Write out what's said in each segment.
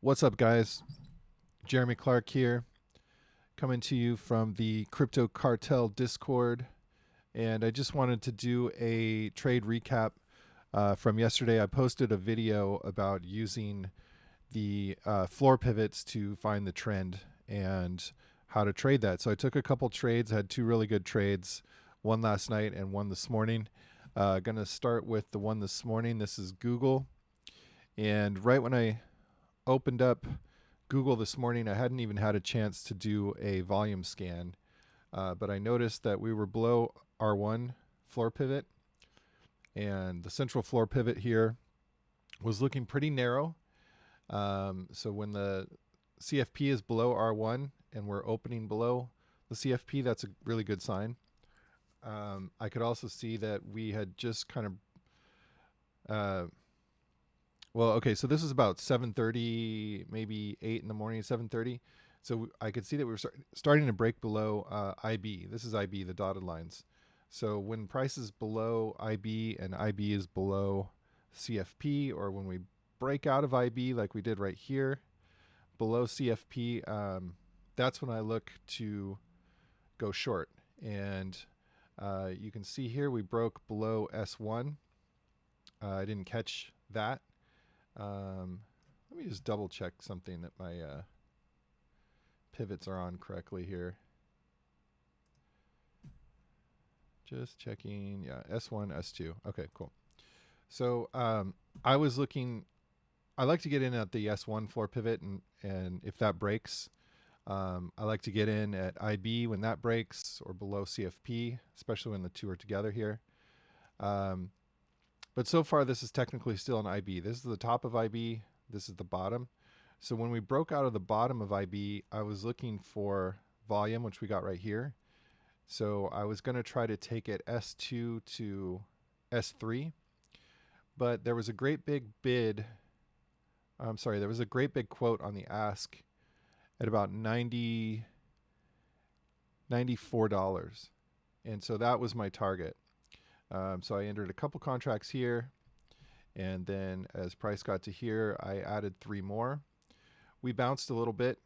What's up, guys? Jeremy Clark here, coming to you from the Crypto Cartel Discord. And I just wanted to do a trade recap from yesterday. I posted a video about using the floor pivots to find the trend and how to trade that. So I took a couple trades, had two really good trades, one last night and one this morning. Going to start with the one this morning. This is Google. And right when I opened up Google this morning, I hadn't even had a chance to do a volume scan, but I noticed that we were below R1 floor pivot, and the central floor pivot here was looking pretty narrow. So when the CFP is below R1 and we're opening below the CFP, that's a really good sign. I could also see that we had just kind of well, okay, so this is about 7:30, maybe 8 in the morning, 7:30. So I could see that we were starting to break below IB. This is IB, the dotted lines. So when price is below IB and IB is below CFP, or when we break out of IB like we did right here, below CFP, that's when I look to go short. And you can see here we broke below S1. I didn't catch that. Let me just double check something that my pivots are on correctly here. Just checking. Yeah, S1, S2. Okay, cool. So I was looking. I like to get in at the S1 floor pivot, and if that breaks, I like to get in at IB when that breaks, or below CFP, especially when the two are together here. But so far, this is technically still an IB. This is the top of IB. This is the bottom. So when we broke out of the bottom of IB, I was looking for volume, which we got right here. So I was going to try to take it S2 to S3. But there was a great big bid. I'm sorry, there was a great big quote on the ask at about $94. And so that was my target. So I entered a couple contracts here, and then as price got to here, I added 3 more. We bounced a little bit,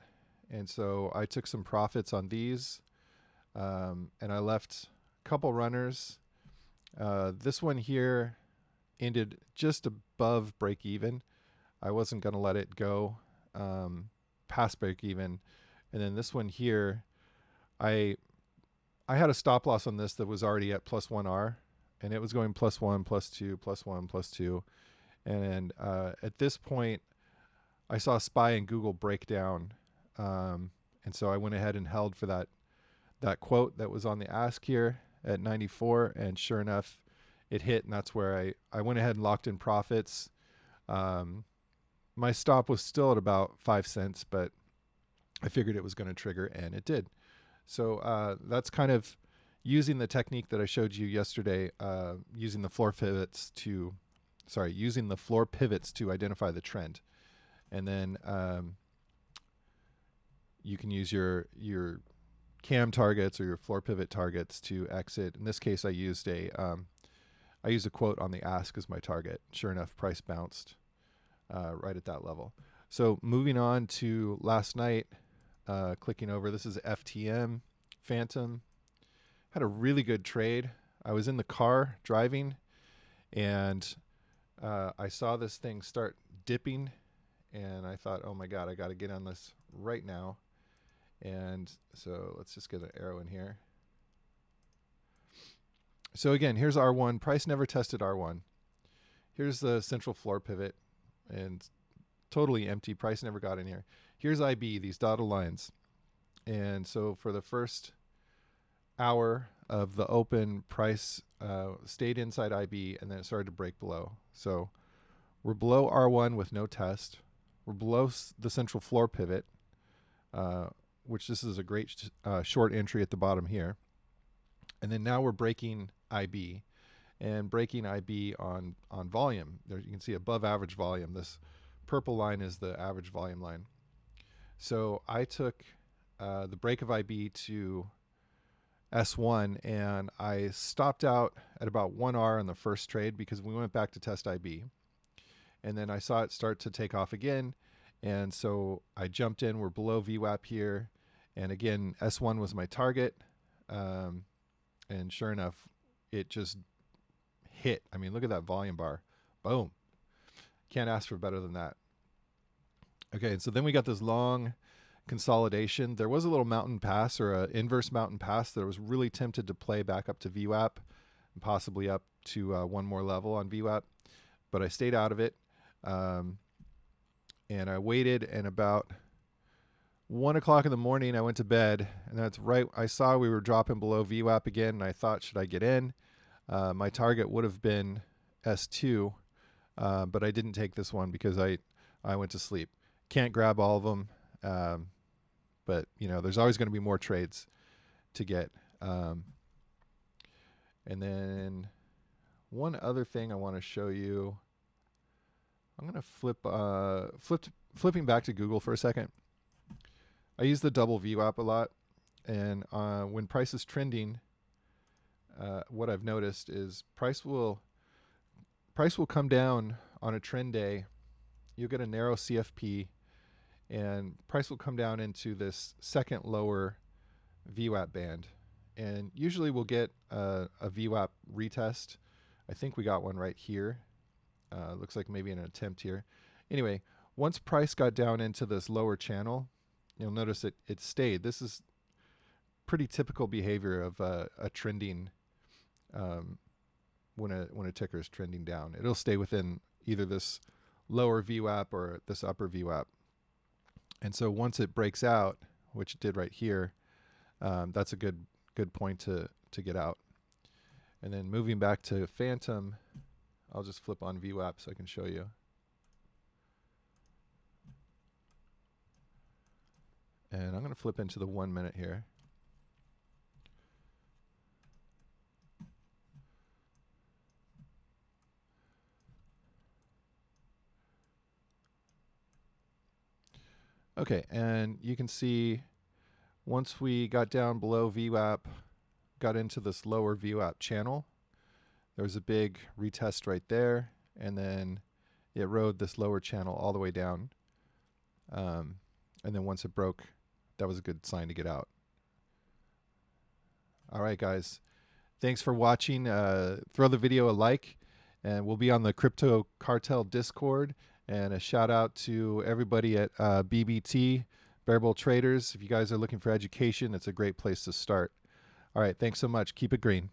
and so I took some profits on these, and I left a couple runners. This one here ended just above break even. I wasn't going to let it go past break even. And then this one here, I had a stop loss on this that was already at +1R. And it was going +1, +2, +1, +2. And at this point, I saw SPY and Google break down. And so I went ahead and held for that quote that was on the ask here at 94. And sure enough, it hit. And that's where I went ahead and locked in profits. My stop was still at about 5 cents, but I figured it was going to trigger, and it did. So that's kind of using the technique that I showed you yesterday, using the floor pivots to identify the trend. And then you can use your cam targets or your floor pivot targets to exit. In this case, I used a quote on the ask as my target. Sure enough, price bounced right at that level. So moving on to last night, clicking over, this is FTM, Phantom. Had a really good trade. I was in the car driving, and I saw this thing start dipping, and I thought, oh my God, I got to get on this right now. And so let's just get an arrow in here. So again, here's R1. Price never tested R1. Here's the central floor pivot, and totally empty. Price never got in here. Here's IB, these dotted lines. And so for the first hour of the open, price stayed inside IB, and then it started to break below. So we're below R1 with no test. We're below the central floor pivot, which this is a great short entry at the bottom here. And then now we're breaking IB, and breaking IB on volume. There you can see above average volume. This purple line is the average volume line. So I took the break of IB to S1, and I stopped out at about 1R on the first trade because we went back to test IB. And then I saw it start to take off again, And so I jumped in. We're below VWAP here. And again, S1 was my target. And sure enough, it just hit. I mean, look at that volume bar. Boom. Can't ask for better than that. Okay, so then we got this long consolidation. There was a little mountain pass or an inverse mountain pass that I was really tempted to play back up to VWAP and possibly up to one more level on VWAP, but I stayed out of it. And I waited, and about 1 o'clock in the morning, I went to bed, and that's right. I saw we were dropping below VWAP again, and I thought, should I get in? My target would have been S2, but I didn't take this one because I went to sleep. Can't grab all of them, but you know, there's always going to be more trades to get. And then one other thing I want to show you. I'm going to flipping back to Google for a second. I use the double VWAP a lot, and when price is trending, what I've noticed is price will come down on a trend day. You'll get a narrow CFP, and price will come down into this second lower VWAP band, and usually we'll get a VWAP retest. I think we got one right here. Looks like maybe an attempt here. Anyway, once price got down into this lower channel, you'll notice it stayed. This is pretty typical behavior of a trending, when a ticker is trending down. It'll stay within either this lower VWAP or this upper VWAP. And so once it breaks out, which it did right here, that's a good point to get out. And then moving back to Phantom, I'll just flip on VWAP so I can show you. And I'm going to flip into the 1 minute here. Okay, and you can see once we got down below VWAP, got into this lower VWAP channel, there was a big retest right there, and then it rode this lower channel all the way down. And then once it broke, that was a good sign to get out. All right, guys. Thanks for watching. Throw the video a like, and we'll be on the Crypto Cartel Discord. And a shout out to everybody at BBT, Bearable Traders. If you guys are looking for education, it's a great place to start. All right, thanks so much. Keep it green.